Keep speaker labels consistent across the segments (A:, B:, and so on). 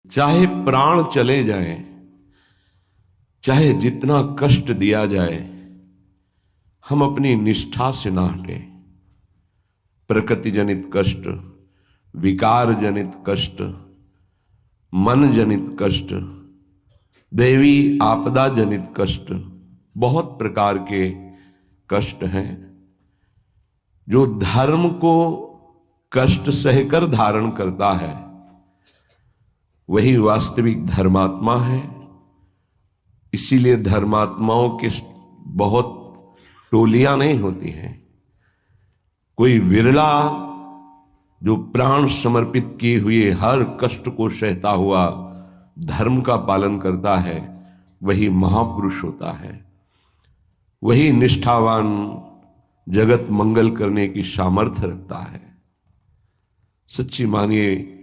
A: चाहे प्राण चले जाएं, चाहे जितना कष्ट दिया जाए, हम अपनी निष्ठा से ना हटें। प्रकृति जनित कष्ट, विकार जनित कष्ट, मन जनित कष्ट, दैवी आपदा जनित कष्ट, बहुत प्रकार के कष्ट हैं। जो धर्म को कष्ट सहकर धारण करता है वही वास्तविक धर्मात्मा है। इसीलिए धर्मात्माओं की बहुत टोलियां नहीं होती हैं। कोई विरला जो प्राण समर्पित किए हुए हर कष्ट को सहता हुआ धर्म का पालन करता है, वही महापुरुष होता है। वही निष्ठावान, जगत मंगल करने की सामर्थ्य रखता है। सच्ची मानिए,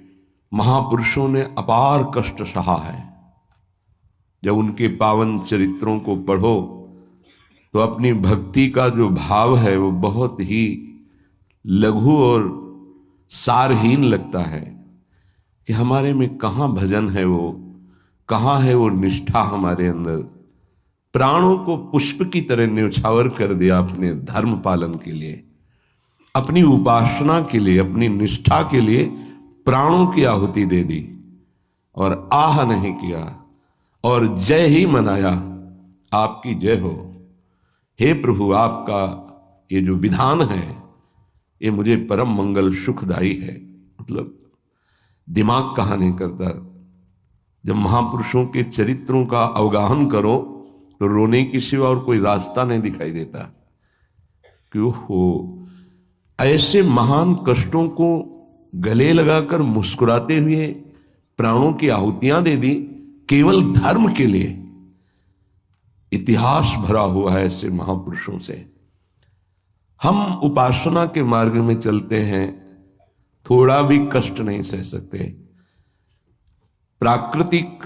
A: महापुरुषों ने अपार कष्ट सहा है। जब उनके पावन चरित्रों को पढ़ो तो अपनी भक्ति का जो भाव है वो बहुत ही लघु और सारहीन लगता है कि हमारे में कहाँ भजन है, वो कहाँ है वो निष्ठा हमारे अंदर। प्राणों को पुष्प की तरह न्यौछावर कर दिया अपने धर्म पालन के लिए, अपनी उपासना के लिए, अपनी निष्ठा के लिए प्राणों की आहुति दे दी और आह नहीं किया और जय ही मनाया, आपकी जय हो। हे प्रभु, आपका ये जो विधान है ये मुझे परम मंगल सुखदायी है। मतलब दिमाग कहाँ नहीं करता। जब महापुरुषों के चरित्रों का अवगाहन करो तो रोने की सिवा और कोई रास्ता नहीं दिखाई देता। क्यों हो ऐसे महान कष्टों को गले लगाकर मुस्कुराते हुए प्राणों की आहुतियां दे दी केवल धर्म के लिए। इतिहास भरा हुआ है ऐसे महापुरुषों से। हम उपासना के मार्ग में चलते हैं, थोड़ा भी कष्ट नहीं सह सकते। प्राकृतिक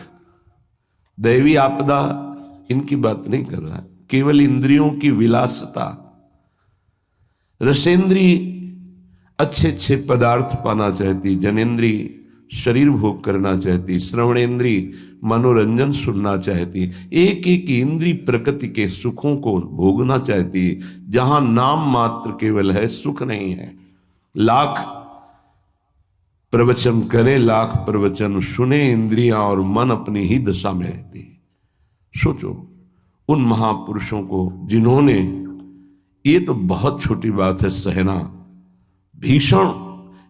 A: दैवी आपदा इनकी बात नहीं कर रहा, केवल इंद्रियों की विलासता। रसेंद्री अच्छे अच्छे पदार्थ पाना चाहती, जनेन्द्री शरीर भोग करना चाहती, श्रवणेन्द्री मनोरंजन सुनना चाहती, एक एक इंद्री प्रकृति के सुखों को भोगना चाहती। जहां नाम मात्र केवल है, सुख नहीं है। लाख प्रवचन करे, लाख प्रवचन सुने, इंद्रियां और मन अपनी ही दशा में रहती। सोचो उन महापुरुषों को जिन्होंने, ये तो बहुत छोटी बात है सहना, भीषण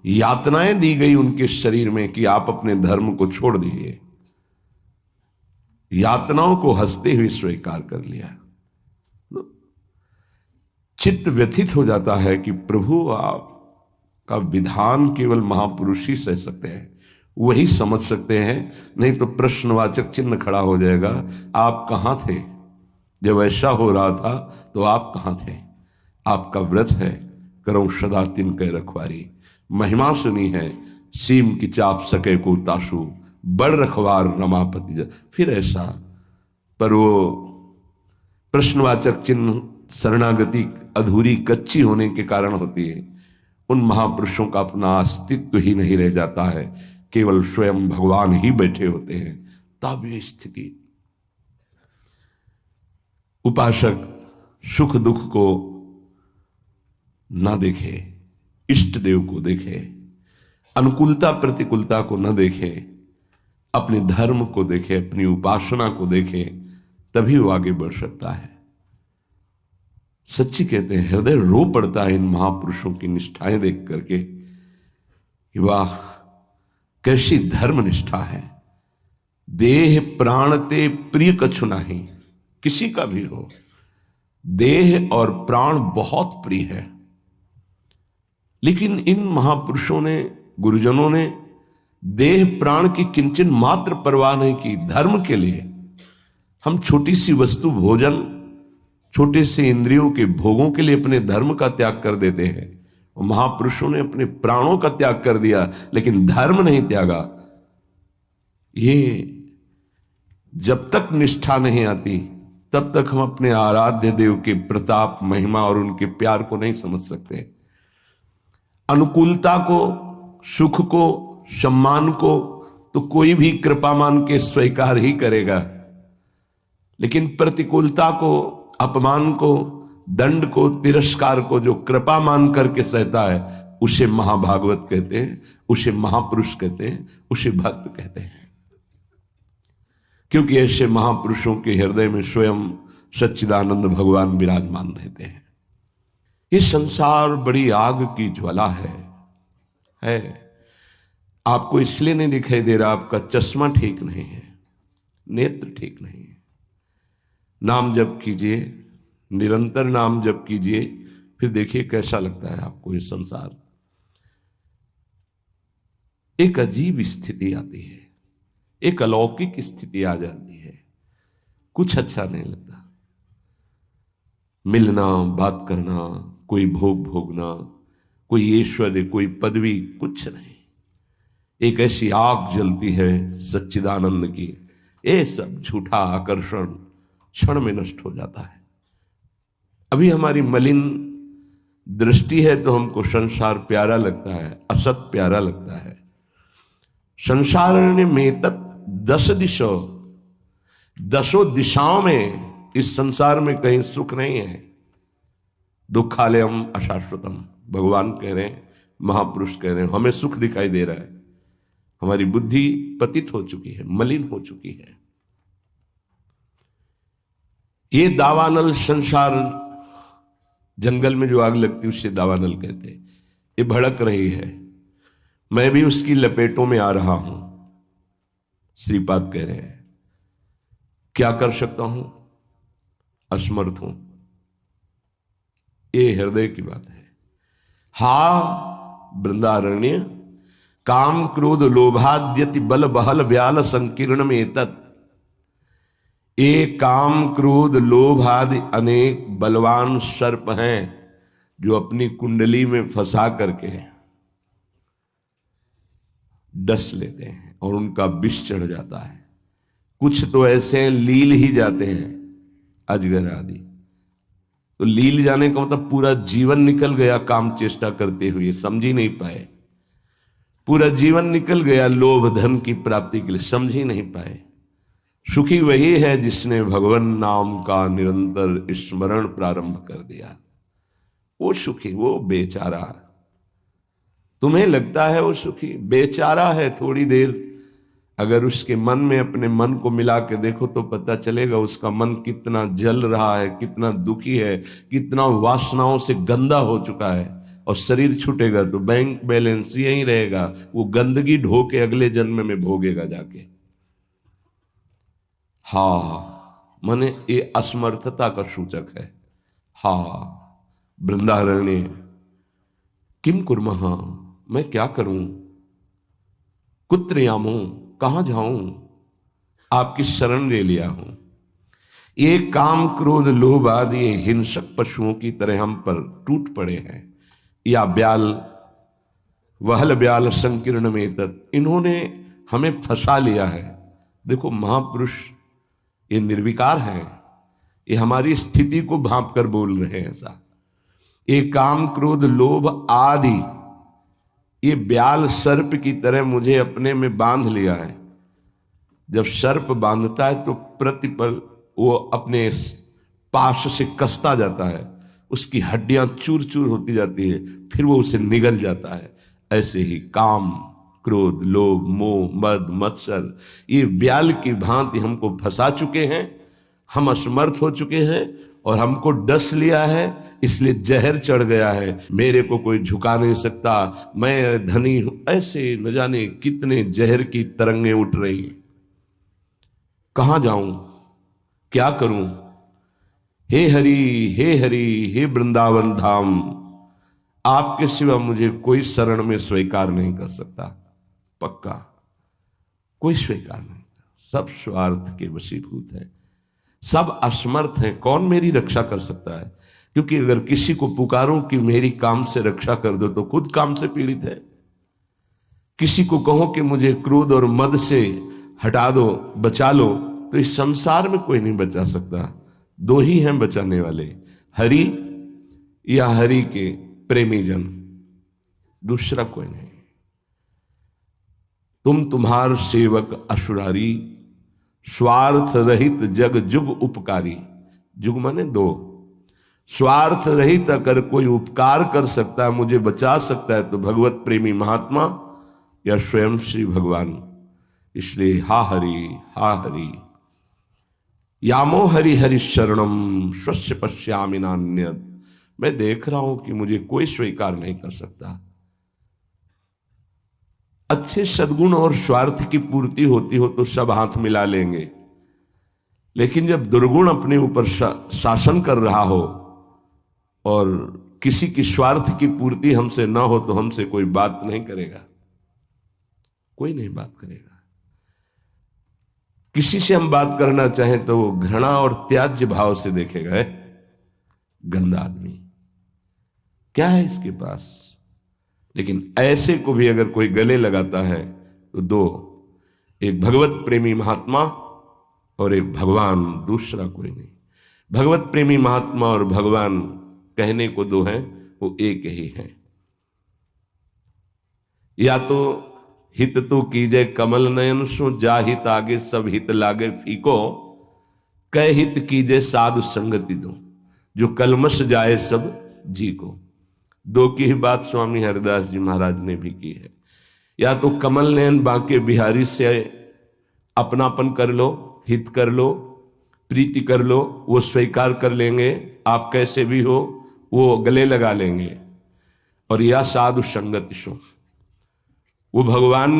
A: यातनाएं दी गई उनके शरीर में कि आप अपने धर्म को छोड़ दीजिए। यातनाओं को हंसते हुए स्वीकार कर लिया। चित्त व्यथित हो जाता है कि प्रभु, आपका विधान केवल महापुरुष ही सह सकते हैं, वही समझ सकते हैं, नहीं तो प्रश्नवाचक चिन्ह खड़ा हो जाएगा। आप कहां थे जब ऐसा हो रहा था? तो आप कहां थे? आपका व्रत है, करो सदा तिनके रखवारी। महिमा सुनी है, सीम की चाप सके को ताशु, बड़ रखवार रमापति। फिर ऐसा, पर वो प्रश्नवाचक चिन्ह शरणागति अधूरी कच्ची होने के कारण होती है। उन महापुरुषों का अपना अस्तित्व ही नहीं रह जाता है, केवल स्वयं भगवान ही बैठे होते हैं। तब ये स्थिति, उपासक सुख दुख को ना देखे, इष्ट देव को देखे, अनुकूलता प्रतिकूलता को न देखे, अपने धर्म को देखे, अपनी उपासना को देखे, तभी वो आगे बढ़ सकता है। सच्ची कहते हैं, हृदय रो पड़ता है इन महापुरुषों की निष्ठाएं देख करके कि वाह, कैसी धर्म निष्ठा है। देह प्राण ते प्रिय कछु नहीं, किसी का भी हो, देह और प्राण बहुत प्रिय है। लेकिन इन महापुरुषों ने, गुरुजनों ने देह प्राण की किंचन मात्र परवाह नहीं की धर्म के लिए। हम छोटी सी वस्तु भोजन, छोटे से इंद्रियों के भोगों के लिए अपने धर्म का त्याग कर देते हैं। और महापुरुषों ने अपने प्राणों का त्याग कर दिया, लेकिन धर्म नहीं त्यागा। ये जब तक निष्ठा नहीं आती तब तक हम अपने आराध्य देव के प्रताप, महिमा और उनके प्यार को नहीं समझ सकते। अनुकूलता को, सुख को, सम्मान को तो कोई भी कृपा मान के स्वीकार ही करेगा, लेकिन प्रतिकूलता को, अपमान को, दंड को, तिरस्कार को जो कृपा मान करके सहता है, उसे महाभागवत कहते हैं, उसे महापुरुष कहते हैं, उसे भक्त कहते हैं। क्योंकि ऐसे महापुरुषों के हृदय में स्वयं सच्चिदानंद भगवान विराजमान रहते हैं। ये संसार बड़ी आग की ज्वाला है। आपको इसलिए नहीं दिखाई दे रहा, आपका चश्मा ठीक नहीं है, नेत्र ठीक नहीं है। नाम जप कीजिए, निरंतर नाम जप कीजिए, फिर देखिए कैसा लगता है आपको ये संसार। एक अजीब स्थिति आती है, एक अलौकिक स्थिति आ जाती है, कुछ अच्छा नहीं लगता। मिलना, बात करना, कोई भोग भोगना, कोई ऐश्वर्य, कोई पदवी, कुछ नहीं। एक ऐसी आग जलती है सच्चिदानंद की, ये सब झूठा आकर्षण क्षण में नष्ट हो जाता है। अभी हमारी मलिन दृष्टि है तो हमको संसार प्यारा लगता है, असत प्यारा लगता है। संसार में तत् 10 दिशो, 10 दिशाओं में इस संसार में कहीं सुख नहीं है। दुखालयम अशाश्वतम, भगवान कह रहे हैं, महापुरुष कह रहे हैं, हमें सुख दिखाई दे रहा है। हमारी बुद्धि पतित हो चुकी है, मलिन हो चुकी है। ये दावानल संसार, जंगल में जो आग लगती है उससे दावानल कहते हैं, ये भड़क रही है, मैं भी उसकी लपेटों में आ रहा हूं। श्रीपाद कह रहे हैं, क्या कर सकता हूं, असमर्थ हूं। ये हृदय की बात है। हा वृंदारण्य काम क्रोध लोभाद्यति बल बहल व्याल संकीर्ण में तत्। ये काम क्रोध लोभ आदि अनेक बलवान सर्प हैं जो अपनी कुंडली में फंसा करके डस लेते हैं और उनका विष चढ़ जाता है। कुछ तो ऐसे लील ही जाते हैं, अजगर आदि। तो लील जाने का मतलब पूरा जीवन निकल गया काम चेष्टा करते हुए, समझ ही नहीं पाए। पूरा जीवन निकल गया लोभ धन की प्राप्ति के लिए, समझ ही नहीं पाए। सुखी वही है जिसने भगवान नाम का निरंतर स्मरण प्रारंभ कर दिया। वो सुखी, वो बेचारा। तुम्हें लगता है वो सुखी, बेचारा है। थोड़ी देर अगर उसके मन में अपने मन को मिला के देखो तो पता चलेगा उसका मन कितना जल रहा है, कितना दुखी है, कितना वासनाओं से गंदा हो चुका है। और शरीर छूटेगा तो बैंक बैलेंस यही रहेगा, वो गंदगी ढो के अगले जन्म में भोगेगा जाके। हा माने ये असमर्थता का सूचक है। हा वृंदारण्य किम कुर्मः, मैं क्या करूं, कुत्र यामो, कहां जाऊं, आपकी शरण ले लिया हूं। ये काम क्रोध लोभ आदि ये हिंसक पशुओं की तरह हम पर टूट पड़े हैं। या ब्याल, वहल ब्याल संकीर्ण में तत्, इन्होंने हमें फंसा लिया है। देखो महापुरुष ये निर्विकार हैं, ये हमारी स्थिति को भांप कर बोल रहे हैं ऐसा। ये काम क्रोध लोभ आदि ये ब्याल सर्प की तरह मुझे अपने में बांध लिया है। जब सर्प बांधता है तो प्रतिपल वो अपने पाश से कसता जाता है, उसकी हड्डियां चूर चूर होती जाती है, फिर वो उसे निगल जाता है। ऐसे ही काम क्रोध लोभ मोह मद मत्सर ये ब्याल की भांति हमको फंसा चुके हैं। हम असमर्थ हो चुके हैं और हमको डस लिया है, इसलिए जहर चढ़ गया है। मेरे को कोई झुका नहीं सकता, मैं धनी हूं, ऐसे न जाने कितने जहर की तरंगें उठ रही। कहां जाऊं, क्या करूं। हे हरि हे वृंदावन धाम, आपके सिवा मुझे कोई शरण में स्वीकार नहीं कर सकता। पक्का कोई स्वीकार नहीं, सब स्वार्थ के वशीभूत है, सब असमर्थ हैं। कौन मेरी रक्षा कर सकता है? क्योंकि अगर किसी को पुकारूं कि मेरी काम से रक्षा कर दो तो खुद काम से पीड़ित है। किसी को कहो कि मुझे क्रोध और मद से हटा दो, बचा लो, तो इस संसार में कोई नहीं बचा सकता। दो ही हैं बचाने वाले, हरि या हरि के प्रेमी जन, दूसरा कोई नहीं। तुम तुम्हार सेवक असुरारी, स्वार्थ रहित जग जुग उपकारी। जुग माने दो। स्वार्थ रहित अगर कोई उपकार कर सकता है, मुझे बचा सकता है, तो भगवत प्रेमी महात्मा या स्वयं श्री भगवान। इसलिए हा हरि यामो हरि हरि शरणम स्वस्य पश्यामि नान्यत्। मैं देख रहा हूं कि मुझे कोई स्वीकार नहीं कर सकता। अच्छे सद्गुण और स्वार्थ की पूर्ति होती हो तो सब हाथ मिला लेंगे, लेकिन जब दुर्गुण अपने ऊपर शासन कर रहा हो और किसी की स्वार्थ की पूर्ति हमसे ना हो तो हमसे कोई बात नहीं करेगा, कोई नहीं बात करेगा। किसी से हम बात करना चाहें तो वो घृणा और त्याज्य भाव से देखेगा, है गंदा आदमी, क्या है इसके पास। लेकिन ऐसे को भी अगर कोई गले लगाता है तो दो, एक भगवत प्रेमी महात्मा और एक भगवान, दूसरा कोई नहीं। भगवत प्रेमी महात्मा और भगवान कहने को दो हैं, वो एक ही हैं। या तो हित तो कीजे कमल नयन सो, जा हित आगे सब हित लागे फीको, कह हित कीजे साधु संगति दो, जो कलमश जाए सब जी को। दो की ही बात स्वामी हरिदास जी महाराज ने भी की है। या तो कमल नयन बांके बिहारी से अपनापन कर लो, हित कर लो, प्रीति कर लो, वो स्वीकार कर लेंगे, आप कैसे भी हो वो गले लगा लेंगे। और या साधु संगति सो, वो भगवान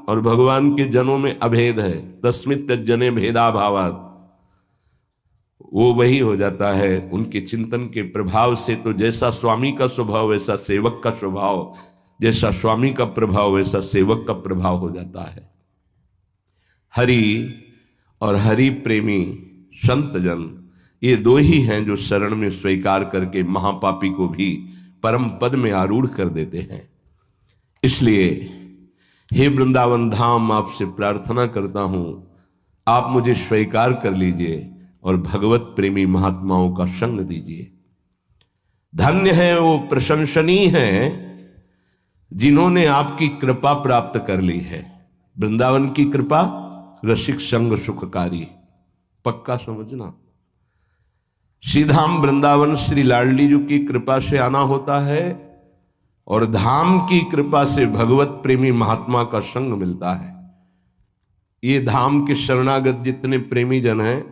A: और भगवान के जनों में अभेद है, तस्मित् जने भेदा भावात्, वो वही हो जाता है उनके चिंतन के प्रभाव से। तो जैसा स्वामी का स्वभाव वैसा सेवक का स्वभाव, जैसा स्वामी का प्रभाव वैसा सेवक का प्रभाव हो जाता है। हरि और हरि प्रेमी संत जन, ये दो ही हैं जो शरण में स्वीकार करके महापापी को भी परम पद में आरूढ़ कर देते हैं। इसलिए हे वृंदावन धाम, आपसे प्रार्थना करता हूं, आप मुझे स्वीकार कर लीजिए और भगवत प्रेमी महात्माओं का संग दीजिए। धन्य है वो, प्रशंसनीय है जिन्होंने आपकी कृपा प्राप्त कर ली है। वृंदावन की कृपा रसिक संग सुखकारी, पक्का समझना। सीधाम वृंदावन श्री लाडली जी की कृपा से आना होता है और धाम की कृपा से भगवत प्रेमी महात्मा का संग मिलता है। ये धाम के शरणागत जितने प्रेमी जन हैं,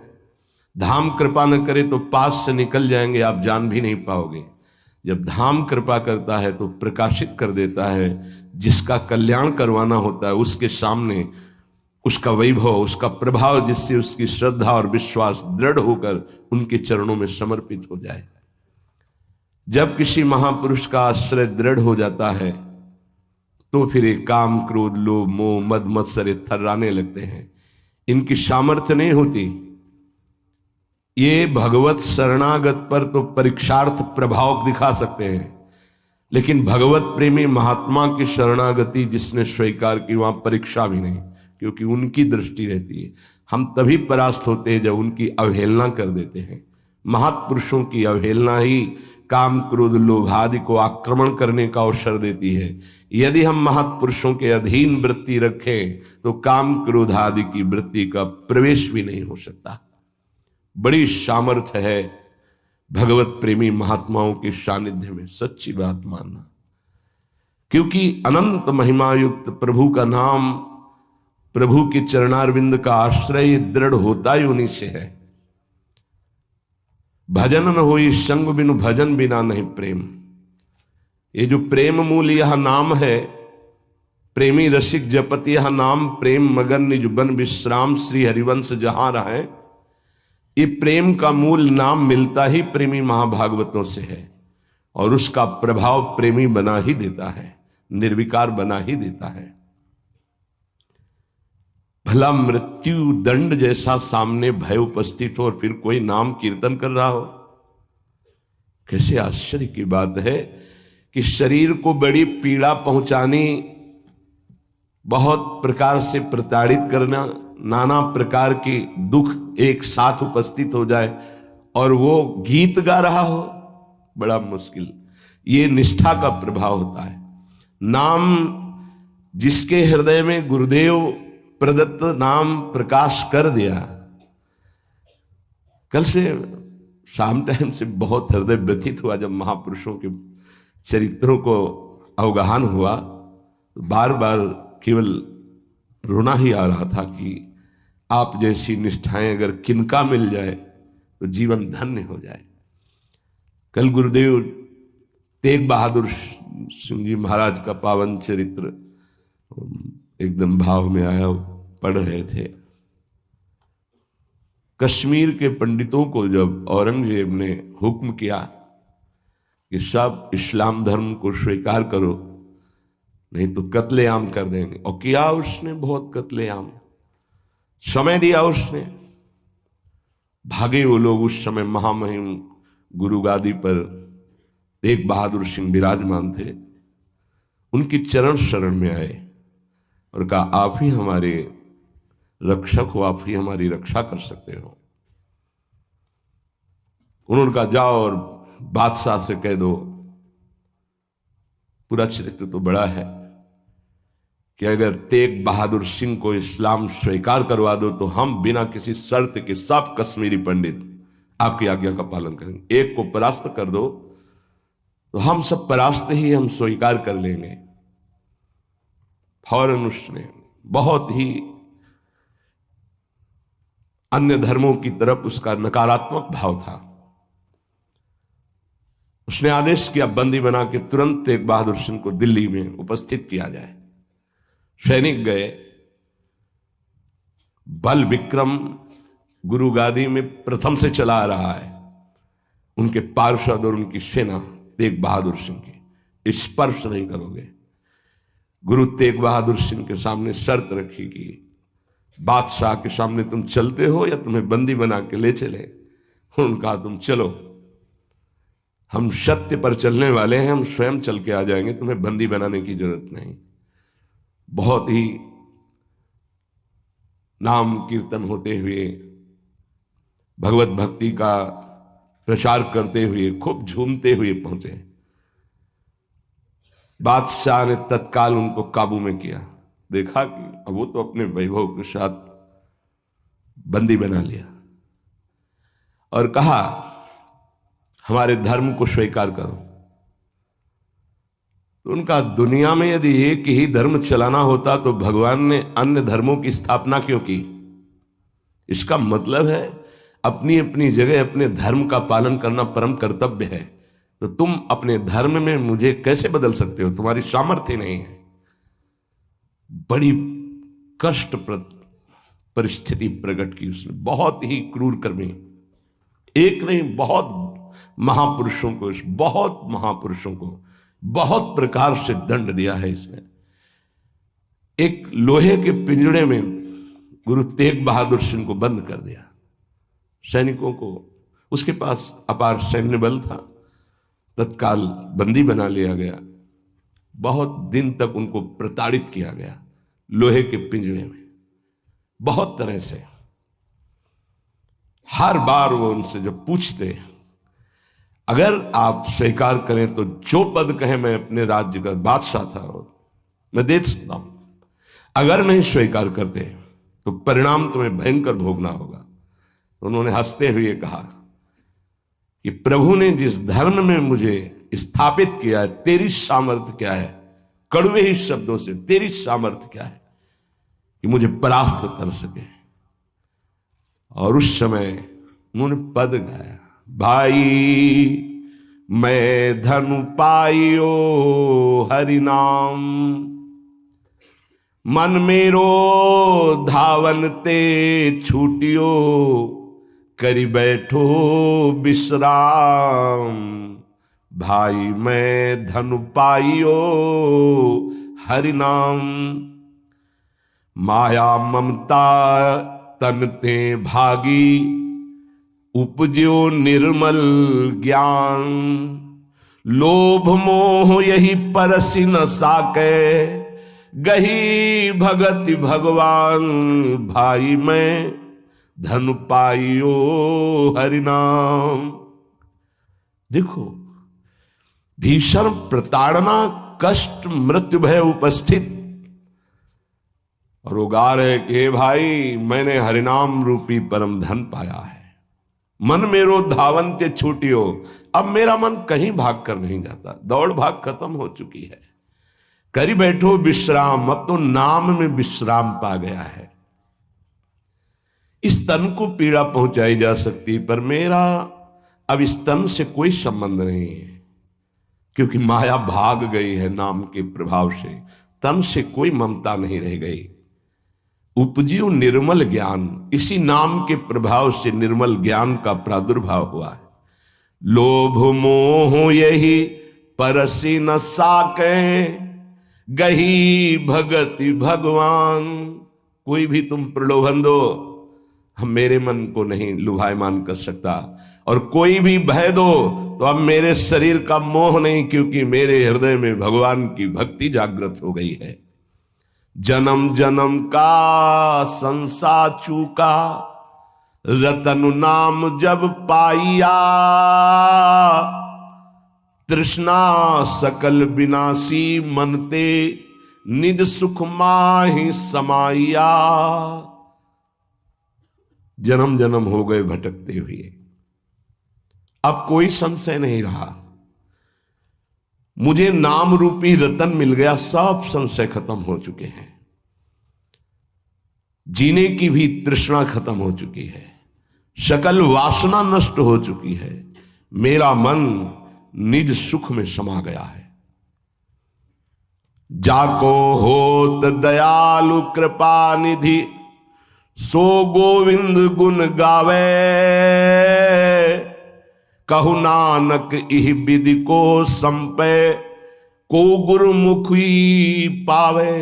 A: धाम कृपा न करे तो पास से निकल जाएंगे, आप जान भी नहीं पाओगे। जब धाम कृपा करता है तो प्रकाशित कर देता है। जिसका कल्याण करवाना होता है उसके सामने उसका वैभव, उसका प्रभाव, जिससे उसकी श्रद्धा और विश्वास दृढ़ होकर उनके चरणों में समर्पित हो जाए। जब किसी महापुरुष का आश्रय दृढ़ हो जाता है तो फिर ये काम क्रोध लोभ मोह मद मत्सर थर्राने लगते हैं। इनकी सामर्थ्य नहीं होती। ये भगवत शरणागत पर तो परीक्षार्थ प्रभाव दिखा सकते हैं, लेकिन भगवत प्रेमी महात्मा की शरणागति जिसने स्वीकार की, वहां परीक्षा भी नहीं, क्योंकि उनकी दृष्टि रहती है। हम तभी परास्त होते हैं जब उनकी अवहेलना कर देते हैं। महापुरुषों की अवहेलना ही काम क्रोध लोभ आदि को आक्रमण करने का अवसर देती है। यदि हम महापुरुषों के अधीन वृत्ति रखें तो काम क्रोध आदि की वृत्ति का प्रवेश भी नहीं हो सकता। बड़ी सामर्थ्य है भगवत प्रेमी महात्माओं के सानिध्य में, सच्ची बात मानना। क्योंकि अनंत महिमा युक्त प्रभु का नाम, प्रभु के चरणारविंद का आश्रय दृढ़ होता ही उन्हीं से है। भजन न होई संग बिनु, भजन बिना नहीं प्रेम। ये जो प्रेम मूल यह नाम है, प्रेमी रसिक जपत यह नाम, प्रेम मगन निज बन विश्राम, श्री हरिवंश जहां रहे। ये प्रेम का मूल नाम मिलता ही प्रेमी महाभागवतों से है और उसका प्रभाव प्रेमी बना ही देता है, निर्विकार बना ही देता है। भला मृत्यु दंड जैसा सामने भय उपस्थित हो और फिर कोई नाम कीर्तन कर रहा हो, कैसे आश्चर्य की बात है कि शरीर को बड़ी पीड़ा पहुंचानी, बहुत प्रकार से प्रताड़ित करना, नाना प्रकार के दुख एक साथ उपस्थित हो जाए और वो गीत गा रहा हो, बड़ा मुश्किल। ये निष्ठा का प्रभाव होता है। नाम जिसके हृदय में गुरुदेव प्रदत्त नाम प्रकाश कर दिया, कल से शाम टाइम से बहुत हृदय व्यथित हुआ। जब महापुरुषों के चरित्रों को अवगाहन हुआ तो बार बार केवल रोना ही आ रहा था कि आप जैसी निष्ठाएं अगर किनका मिल जाए तो जीवन धन्य हो जाए। कल गुरुदेव तेग बहादुर सिंह जी महाराज का पावन चरित्र एकदम भाव में आया, पढ़ रहे थे। कश्मीर के पंडितों को जब औरंगजेब ने हुक्म किया कि सब इस्लाम धर्म को स्वीकार करो नहीं तो कत्लेआम कर देंगे, और किया उसने बहुत कत्लेआम, समय दिया उसने। भागे वो लोग। उस समय महामहिम गुरु गादी पर तेग बहादुर सिंह विराजमान थे, उनकी चरण शरण में आए और कहा आप ही हमारे रक्षक हो, आप ही हमारी रक्षा कर सकते हो। उन्होंने कहा जाओ और बादशाह से कह दो, पूरा चरित्र तो बड़ा है, कि अगर तेग बहादुर सिंह को इस्लाम स्वीकार करवा दो तो हम बिना किसी शर्त के सब कश्मीरी पंडित आपकी आज्ञा का पालन करेंगे। एक को परास्त कर दो तो हम सब परास्त ही हम स्वीकार कर लेंगे। फौरन उसने बहुत ही अन्य धर्मों की तरफ उसका नकारात्मक भाव था, उसने आदेश किया बंदी बना के तुरंत तेग बहादुर सिंह को दिल्ली में उपस्थित किया जाए। सैनिक गए, बल विक्रम गुरु गादी में प्रथम से चला आ रहा है, उनके पार्षद और उनकी सेना तेग बहादुर सिंह की स्पर्श नहीं करोगे। गुरु तेग बहादुर सिंह के सामने शर्त रखी कि बादशाह के सामने तुम चलते हो या तुम्हें बंदी बना के ले चले। उन्होंने कहा तुम चलो, हम सत्य पर चलने वाले हैं, हम स्वयं चल के आ जाएंगे, तुम्हें बंदी बनाने की जरूरत नहीं। बहुत ही नाम कीर्तन होते हुए, भगवत भक्ति का प्रचार करते हुए, खूब झूमते हुए पहुंचे। बादशाह ने तत्काल उनको काबू में किया, देखा कि अब वो तो अपने वैभव के साथ बंदी बना लिया, और कहा हमारे धर्म को स्वीकार करो। तो उनका दुनिया में यदि एक ही धर्म चलाना होता तो भगवान ने अन्य धर्मों की स्थापना क्यों की? इसका मतलब है अपनी अपनी जगह अपने धर्म का पालन करना परम कर्तव्य है। तो तुम अपने धर्म में मुझे कैसे बदल सकते हो? तुम्हारी सामर्थ्य नहीं है। बड़ी कष्टप्रद परिस्थिति प्रकट की उसने, बहुत ही क्रूर कर्मी, एक नहीं बहुत महापुरुषों को बहुत प्रकार से दंड दिया है इसने। एक लोहे के पिंजड़े में गुरु तेग बहादुर सिंह को बंद कर दिया। सैनिकों को, उसके पास अपार सैन्य बल था, तत्काल बंदी बना लिया गया। बहुत दिन तक उनको प्रताड़ित किया गया लोहे के पिंजड़े में, बहुत तरह से। हर बार वो उनसे जब पूछते, अगर आप स्वीकार करें तो जो पद कहे, मैं अपने राज्य का बादशाह था मैं दे सकता हूं, अगर नहीं स्वीकार करते तो परिणाम तुम्हें भयंकर भोगना होगा। तो उन्होंने हंसते हुए कहा कि प्रभु ने जिस धर्म में मुझे स्थापित किया है, तेरी सामर्थ्य क्या है? कड़वे ही शब्दों से, तेरी सामर्थ्य क्या है कि मुझे परास्त कर सके? और उस समय उन्होंने पद गाया, भाई मैं धनु पाइयो हरि नाम, मन मेरो धावन ते छूटियो, करी बैठो विश्राम। भाई मैं धनु पाइयो हरि नाम, माया ममता तन ते भागी, उपज्यो निर्मल ज्ञान। लोभ मोह यही परसि न साके, गही भगति भगवान। भाई मैं धन पाइयो हरि नाम। देखो, भीषण प्रताड़ना, कष्ट, मृत्यु भय उपस्थित, और वो गा रहे कि हे भाई मैंने हरिनाम रूपी परम धन पाया है, मन मेरो धावंते छूटियो। अब मेरा मन कहीं भाग कर नहीं जाता, दौड़ भाग खत्म हो चुकी है। करी बैठो विश्राम, अब तो नाम में विश्राम पा गया है। इस तन को पीड़ा पहुंचाई जा सकती, पर मेरा अब इस तन से कोई संबंध नहीं है, क्योंकि माया भाग गई है नाम के प्रभाव से। तन से कोई ममता नहीं रह गई। उपजियो निर्मल ज्ञान, इसी नाम के प्रभाव से निर्मल ज्ञान का प्रादुर्भाव हुआ है। लोभ मोह यही परसी न साके, गही भगति भगवान। कोई भी तुम प्रलोभन दो, हम मेरे मन को नहीं लुभायमान कर सकता, और कोई भी भय दो तो अब मेरे शरीर का मोह नहीं, क्योंकि मेरे हृदय में भगवान की भक्ति जागृत हो गई है। जन्म जन्म का संसार चूका, रतन नाम जब पाइया। तृष्णा सकल विनाशी मनते, निज सुख माहि समाइया। जन्म जन्म हो गए भटकते हुए, अब कोई संशय नहीं रहा। मुझे नाम रूपी रतन मिल गया, सब संशय खत्म हो चुके हैं। जीने की भी तृष्णा खत्म हो चुकी है, सकल वासना नष्ट हो चुकी है। मेरा मन निज सुख में समा गया है। जाको होत दयालु कृपा निधि, सो गोविंद गुण गावे। कहु नानक इह विधि को संपे, को गुरुमुखी पावे।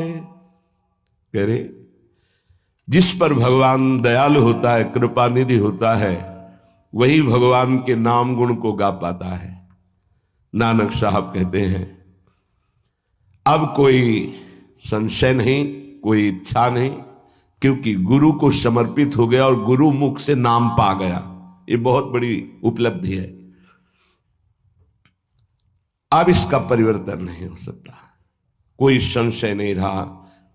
A: कह रहे जिस पर भगवान दयालु होता है, कृपा निधि होता है, वही भगवान के नाम गुण को गा पाता है। नानक साहब कहते हैं अब कोई संशय नहीं, कोई इच्छा नहीं, क्योंकि गुरु को समर्पित हो गया और गुरु मुख से नाम पा गया। ये बहुत बड़ी उपलब्धि है। अब इसका परिवर्तन नहीं हो सकता। कोई संशय नहीं रहा,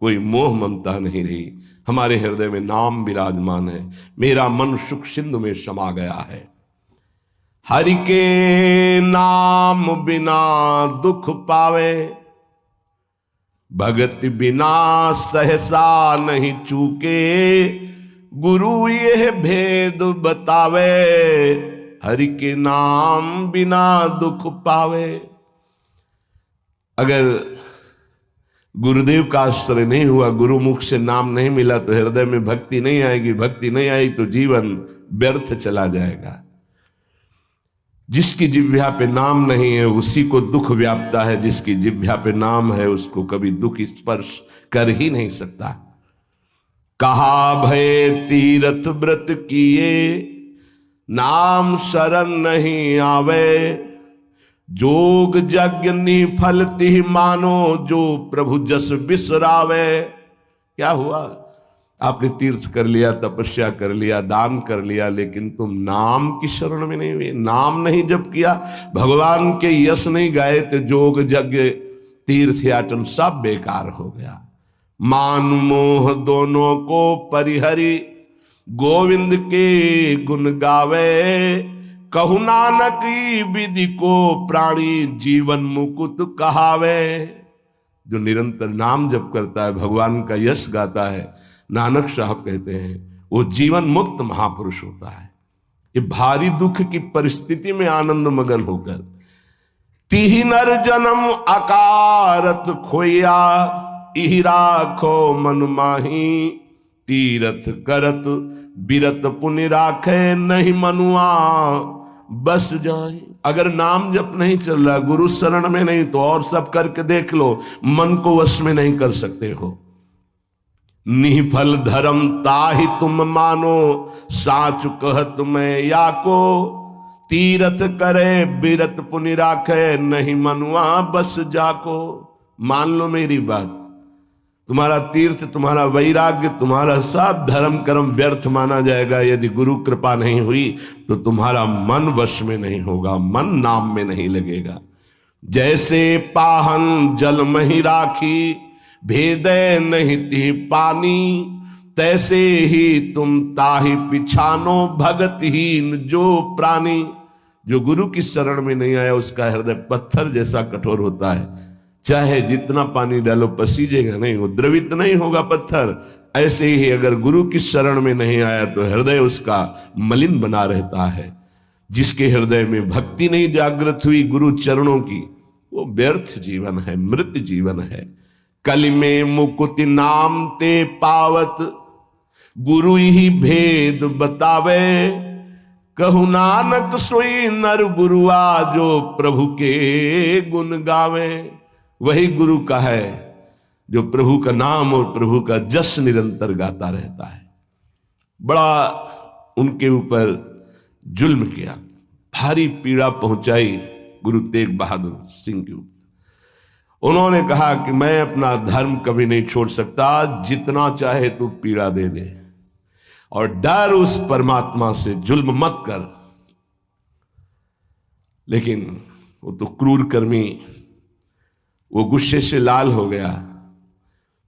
A: कोई मोह ममता नहीं रही। हमारे हृदय में नाम विराजमान है। मेरा मन सुख सिंधु में समा गया है। हरि के नाम बिना दुख पावे, भगति बिना सहसा नहीं चूके। गुरु यह भेद बतावे, हरि के नाम बिना दुख पावे। अगर गुरुदेव का आश्रय नहीं हुआ, गुरुमुख से नाम नहीं मिला, तो हृदय में भक्ति नहीं आएगी। भक्ति नहीं आई तो जीवन व्यर्थ चला जाएगा। जिसकी जिह्वा पे नाम नहीं है उसी को दुख व्यापता है, जिसकी जिह्वा पे नाम है उसको कभी दुख स्पर्श कर ही नहीं सकता। कहा भय तीरथ व्रत किए, नाम शरण नहीं आवे। जोग यज्ञ निफल तिहि मानो, जो प्रभु जस बिसरावे। क्या हुआ? आपने तीर्थ कर लिया, तपस्या कर लिया, दान कर लिया, लेकिन तुम नाम की शरण में नहीं हुए, नाम नहीं जप किया, भगवान के यश नहीं गाए, तो जोग यज्ञ तीर्थ याटन सब बेकार हो गया। मान मोह दोनों को परिहरी, गोविंद के गुण गावे। कहु नानक विधि को प्राणी, जीवन मुकुट कहावे। जो निरंतर नाम जप करता है, भगवान का यश गाता है, नानक साहब कहते हैं वो जीवन मुक्त महापुरुष होता है। ये भारी दुख की परिस्थिति में आनंद मगन होकर, तिहि नर जन्म अकारत खोया। इहि राखो मन माही, तीरथ करत बिरत पुनि राखे। नहीं मनुआ बस जाए। अगर नाम जप नहीं चल रहा, गुरु शरण में नहीं, तो और सब करके देख लो, मन को वश में नहीं कर सकते हो। निफल धर्म ताहि तुम मानो, साच कहत मैं या को। तीरथ करे बिरत पुनि राखे, नहीं मनुआ बस जाको। मान लो मेरी बात, तुम्हारा तीर्थ, तुम्हारा वैराग्य, तुम्हारा सब धर्म कर्म व्यर्थ माना जाएगा यदि गुरु कृपा नहीं हुई, तो तुम्हारा मन वश में नहीं होगा, मन नाम में नहीं लगेगा। जैसे पाहन जल मही राखी, भेदे नहीं ती पानी, तैसे ही तुम ताहि पिछानो भगतहीन जो प्राणी। जो गुरु की शरण में नहीं आया उसका हृदय पत्थर जैसा कठोर होता है, चाहे जितना पानी डालो पसीजेगा नहीं, वो द्रवित नहीं होगा पत्थर। ऐसे ही अगर गुरु की शरण में नहीं आया तो हृदय उसका मलिन बना रहता है। जिसके हृदय में भक्ति नहीं जागृत हुई गुरु चरणों की, वो व्यर्थ जीवन है, मृत जीवन है। कलि में मुकुति नाम ते पावत, गुरु ही भेद बतावे। कहु नानक सोई नर गुरुआ, जो प्रभु के गुण गावे। वही गुरु का है जो प्रभु का नाम और प्रभु का जस निरंतर गाता रहता है। बड़ा उनके ऊपर जुल्म किया, भारी पीड़ा पहुंचाई गुरु तेग बहादुर सिंह के ऊपर। उन्होंने कहा कि मैं अपना धर्म कभी नहीं छोड़ सकता, जितना चाहे तू पीड़ा दे दे, और डर उस परमात्मा से, जुल्म मत कर। लेकिन वो तो क्रूर कर्मी, वो गुस्से से लाल हो गया,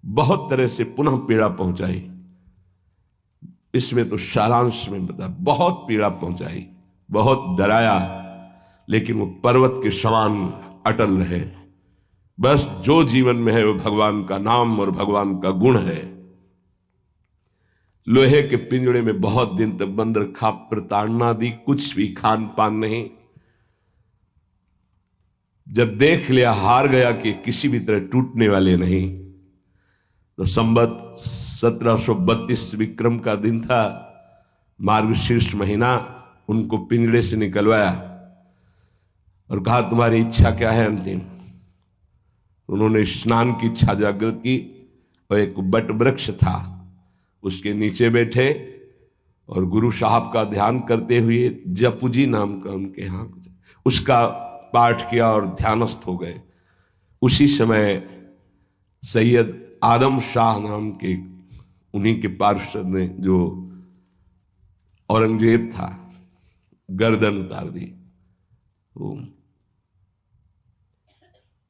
A: बहुत तरह से पुनः पीड़ा पहुंचाई। इसमें तो सारांश में बता, बहुत पीड़ा पहुंचाई, बहुत डराया, लेकिन वो पर्वत के समान अटल रहे। बस जो जीवन में है वो भगवान का नाम और भगवान का गुण है। लोहे के पिंजड़े में बहुत दिन तक बंद रखा, प्रताड़ना दी, कुछ भी खान पान नहीं। जब देख लिया हार गया कि किसी भी तरह टूटने वाले नहीं, तो संवत 1732 विक्रम का दिन था, मार्गशीर्ष महीना। उनको पिंजड़े से निकलवाया और कहा तुम्हारी इच्छा क्या है अंतिम। उन्होंने स्नान की इच्छा जागृत की, और एक बट वृक्ष था उसके नीचे बैठे और गुरु साहब का ध्यान करते हुए, जपुजी नाम का उनके यहाँ, उसका पाठ किया और ध्यानस्थ हो गए। उसी समय सैयद आदम शाह नाम के उन्हीं के पार्षद ने, जो औरंगजेब था, गर्दन उतार दी।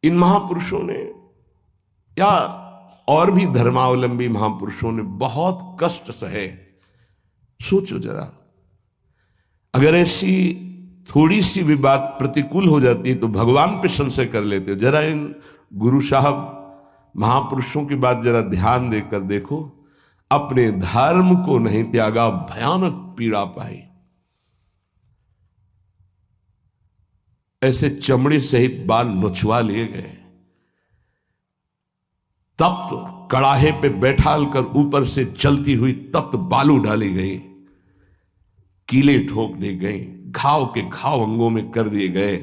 A: इन महापुरुषों ने या और भी धर्मावलंबी महापुरुषों ने बहुत कष्ट सहे। सोचो जरा, अगर ऐसी थोड़ी सी भी बात प्रतिकूल हो जाती है तो भगवान पे संशय कर लेते हो। जरा इन गुरु साहब महापुरुषों की बात जरा ध्यान देकर देखो। अपने धर्म को नहीं त्यागा, भयानक पीड़ा पाई। ऐसे चमड़ी सहित बाल नोचवा लिए गए, तप्त कड़ाहे पे बैठाल कर ऊपर से चलती हुई तप्त बालू डाली गई, कीले ठोक दी गई, घाव के घाव अंगों में कर दिए गए।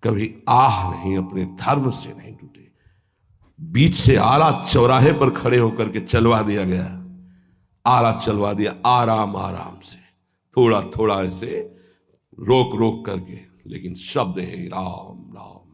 A: कभी आह नहीं, अपने धर्म से नहीं टूटे। बीच से आला चौराहे पर खड़े होकर के चलवा दिया गया, आला चलवा दिया, आराम आराम से, थोड़ा थोड़ा ऐसे रोक रोक करके, लेकिन शब्द है राम राम।